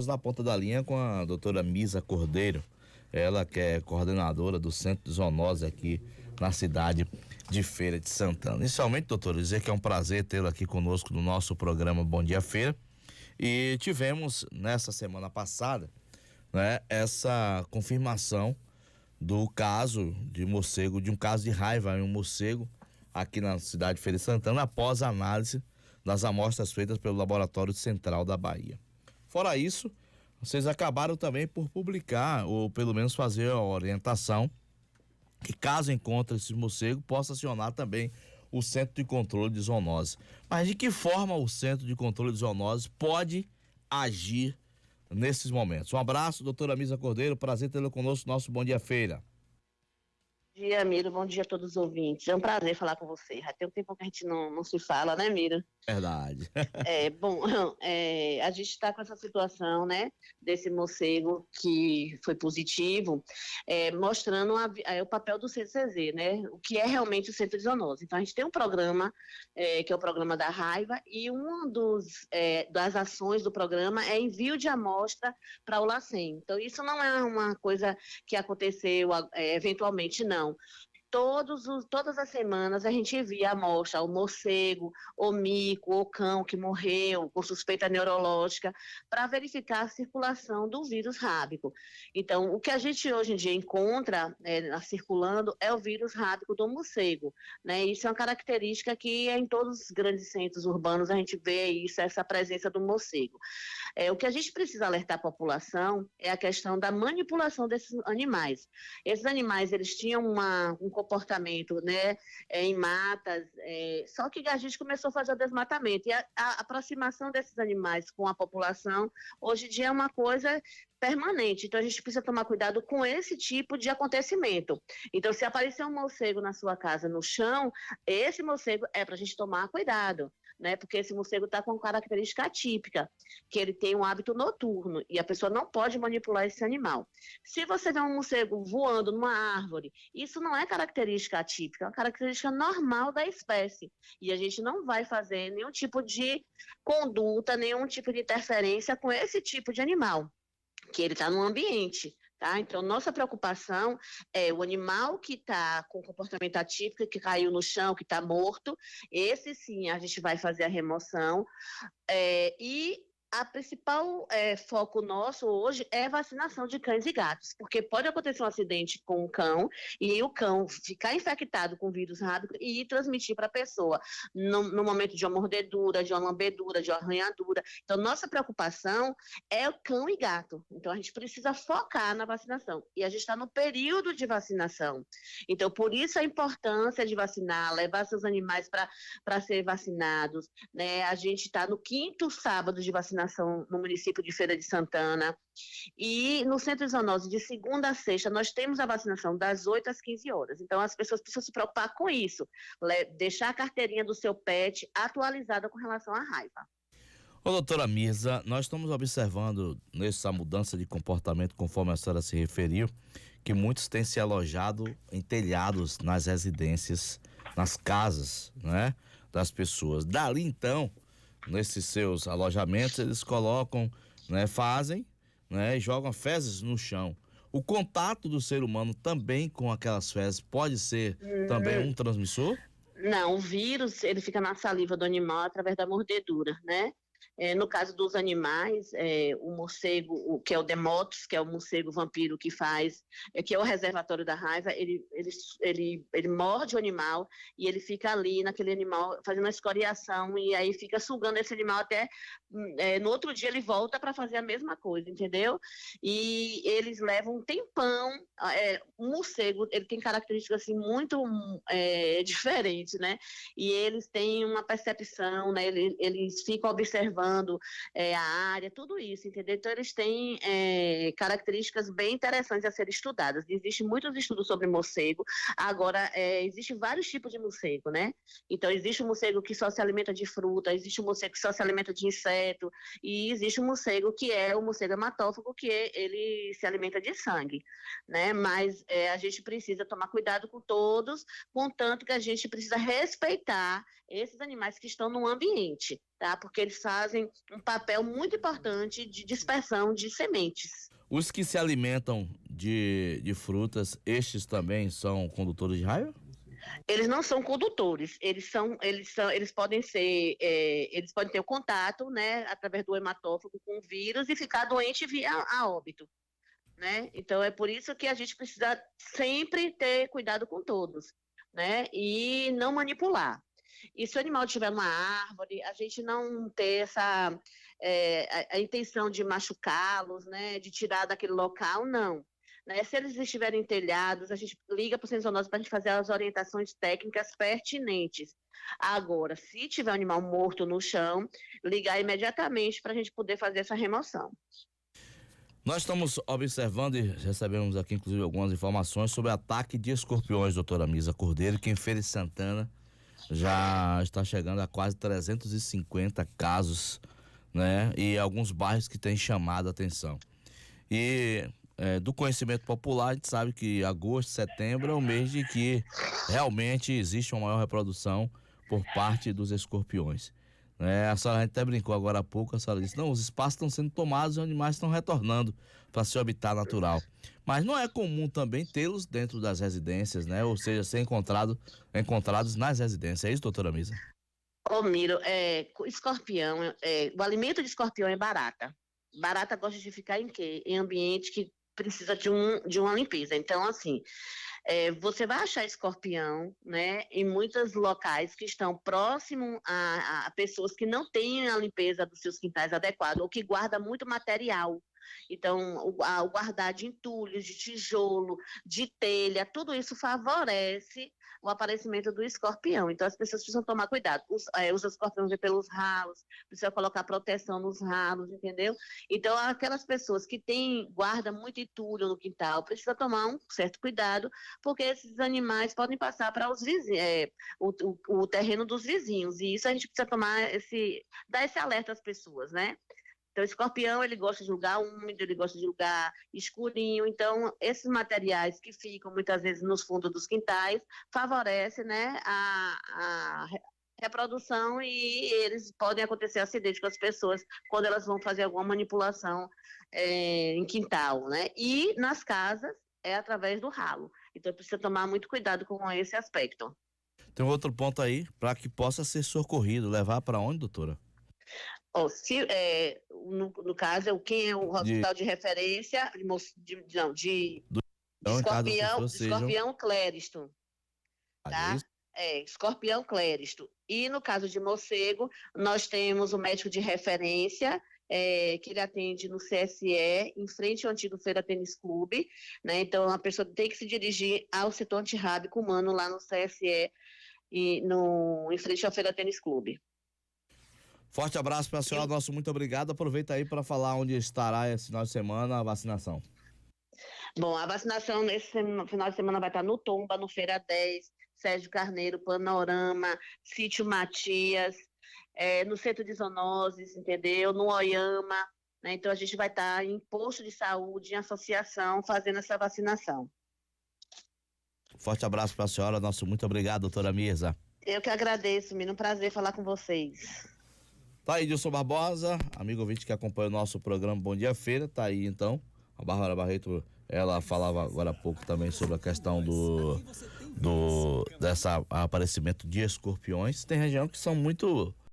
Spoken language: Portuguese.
Na ponta da linha com a doutora Misa Cordeiro, ela que é coordenadora do Centro de Zoonose aqui na cidade de Feira de Santana. Inicialmente, doutora, dizer que é um prazer tê-la aqui conosco no nosso programa Bom Dia Feira. E tivemos nessa semana passada, né, essa confirmação do caso de morcego, de um caso de raiva em um morcego aqui na cidade de Feira de Santana, após a análise das amostras feitas pelo Laboratório Central da Bahia. Fora isso, vocês acabaram também por publicar, ou pelo menos fazer a orientação, que caso encontre esse morcego, possa acionar também o Centro de Controle de Zoonose. Mas de que forma o Centro de Controle de Zoonose pode agir nesses momentos? Um abraço, doutora Misa Cordeiro, prazer tê-la conosco no nosso Bom Dia Feira. Bom dia, Miro. Bom dia a todos os ouvintes. É um prazer falar com você. Já tem um tempo que a gente não se fala, né, Miro? Verdade. Bom, a gente está com essa situação, né, desse morcego que foi positivo, mostrando o papel do CCZ, né, o que é realmente o Centro de Zoonose. Então, a gente tem um programa, que é o programa da raiva, e uma das ações do programa é envio de amostra para o LACEN. Então, isso não é uma coisa que aconteceu eventualmente, não. Todas as semanas a gente envia a amostra ao morcego, o mico, o cão que morreu com suspeita neurológica, para verificar a circulação do vírus rábico. Então, o que a gente hoje em dia encontra circulando é o vírus rábico do morcego, né? Isso é uma característica que em todos os grandes centros urbanos a gente vê isso, essa presença do morcego. O que a gente precisa alertar a população é a questão da manipulação desses animais. Esses animais, eles tinham um comportamento, né, em matas, só que a gente começou a fazer o desmatamento, e a aproximação desses animais com a população, hoje em dia é uma coisa permanente, então a gente precisa tomar cuidado com esse tipo de acontecimento. Então, se aparecer um morcego na sua casa, no chão, esse morcego é para a gente tomar cuidado, né, porque esse morcego está com característica atípica, que ele tem um hábito noturno, e a pessoa não pode manipular esse animal. Se você vê um morcego voando numa árvore, isso não é característica atípica, é uma característica normal da espécie, e a gente não vai fazer nenhum tipo de conduta, nenhum tipo de interferência com esse tipo de animal, que ele está no ambiente. Tá? Então, nossa preocupação é o animal que está com comportamento atípico, que caiu no chão, que está morto, esse sim a gente vai fazer a remoção, e a principal foco nosso hoje é vacinação de cães e gatos, porque pode acontecer um acidente com o cão e o cão ficar infectado com vírus rábico e transmitir para a pessoa no momento de uma mordedura, de uma lambedura, de uma arranhadura. Então, nossa preocupação é o cão e gato. Então, a gente precisa focar na vacinação. E a gente está no período de vacinação. Então, por isso a importância de vacinar, levar seus animais para ser vacinados, né? A gente está no 5º sábado de vacinação no município de Feira de Santana, e no Centro de Zoonose, de segunda a sexta, nós temos a vacinação das 8 às 15 horas. Então, as pessoas precisam se preocupar com isso, deixar a carteirinha do seu pet atualizada com relação à raiva. Ô, doutora Misa, nós estamos observando nessa mudança de comportamento, conforme a senhora se referiu, que muitos têm se alojado em telhados nas residências, nas casas, né, das pessoas. Dali, então, nesses seus alojamentos, eles colocam, né, fazem, né, e jogam fezes no chão. O contato do ser humano também com aquelas fezes pode ser também um transmissor? Não, o vírus, ele fica na saliva do animal através da mordedura, né? No caso dos animais, o morcego, que é o Demotus, que é o morcego vampiro que faz, que é o reservatório da raiva, ele morde o animal e ele fica ali naquele animal fazendo uma escoriação, e aí fica sugando esse animal até no outro dia ele volta para fazer a mesma coisa, entendeu? E eles levam um tempão. O morcego, ele tem características assim muito diferentes, né? E eles têm uma percepção, né? Eles ficam observando a área, tudo isso, entendeu? Então, eles têm características bem interessantes a serem estudadas. Existem muitos estudos sobre morcego. Agora, existem vários tipos de morcego, né? Então, existe o morcego que só se alimenta de fruta, existe o morcego que só se alimenta de inseto, e existe o morcego que é o morcego hematófago, que ele se alimenta de sangue, né? Mas a gente precisa tomar cuidado com todos, contanto que a gente precisa respeitar esses animais que estão no ambiente, tá? Porque eles fazem um papel muito importante de dispersão de sementes. Os que se alimentam de frutas, estes também são condutores de raio? Eles não são condutores, eles podem ser, eles podem ter o contato, né, através do hematófago com o vírus e ficar doente via a óbito, né? Então é por isso que a gente precisa sempre ter cuidado com todos, né? E não manipular. E se o animal estiver numa árvore, a gente não ter a intenção de machucá-los, né? De tirar daquele local, não. Né? Se eles estiverem telhados, a gente liga para o Censo-Nós para a gente fazer as orientações técnicas pertinentes. Agora, se tiver um animal morto no chão, ligar imediatamente para a gente poder fazer essa remoção. Nós estamos observando e recebemos aqui, inclusive, algumas informações sobre ataque de escorpiões, doutora Misa Cordeiro, que em Feira de Santana já está chegando a quase 350 casos, né? E alguns bairros que têm chamado a atenção. E do conhecimento popular, a gente sabe que agosto, setembro é o mês de que realmente existe uma maior reprodução por parte dos escorpiões. A senhora até brincou agora há pouco, a senhora disse, não, os espaços estão sendo tomados e os animais estão retornando para seu habitat natural. Mas não é comum também tê-los dentro das residências, né? Ou seja, ser encontrados nas residências. É isso, doutora Misa? Ô, Miro, escorpião, o alimento de escorpião é barata. Barata gosta de ficar em quê? Em ambiente que precisa de uma limpeza. Então, assim, você vai achar escorpião, né, em muitos locais que estão próximos a pessoas que não têm a limpeza dos seus quintais adequada ou que guardam muito material. Então, o guardar de entulhos, de tijolo, de telha, tudo isso favorece o aparecimento do escorpião. Então, as pessoas precisam tomar cuidado. Os escorpiões vêm pelos ralos, precisa colocar proteção nos ralos, entendeu? Então, aquelas pessoas que guardam muito entulho no quintal, precisa tomar um certo cuidado, porque esses animais podem passar para os vizinhos, o terreno dos vizinhos. E isso a gente precisa dar esse alerta às pessoas, né? Então, o escorpião, ele gosta de lugar úmido, ele gosta de lugar escurinho. Então, esses materiais que ficam, muitas vezes, nos fundos dos quintais, favorecem, né, a reprodução e eles podem acontecer acidentes com as pessoas quando elas vão fazer alguma manipulação em quintal, né? E nas casas, é através do ralo. Então, precisa tomar muito cuidado com esse aspecto. Tem um outro ponto aí, para que possa ser socorrido. Levar para onde, doutora? No caso, quem é o hospital de referência de escorpião Clériston, tá? Escorpião Clériston. E no caso de morcego, nós temos o médico de referência, que ele atende no CSE, em frente ao antigo Feira Tênis Clube, né? Então, a pessoa tem que se dirigir ao setor antirrábico humano lá no CSE, em frente ao Feira Tênis Clube. Forte abraço para a senhora, nosso muito obrigado. Aproveita aí para falar onde estará esse final de semana a vacinação. Bom, a vacinação nesse final de semana vai estar no Tomba, no Feira 10, Sérgio Carneiro, Panorama, Sítio Matias, no Centro de Zoonoses, entendeu? No Oyama, né? Então a gente vai estar em posto de saúde, em associação, fazendo essa vacinação. Forte abraço para a senhora, nosso muito obrigado, doutora Mirza. Eu que agradeço, menino, um prazer falar com vocês. Tá aí, Dilson Barbosa, amigo ouvinte que acompanha o nosso programa Bom Dia Feira, tá aí então, a Bárbara Barreto, ela falava agora há pouco também sobre a questão desse aparecimento de escorpiões. Tem região que são muito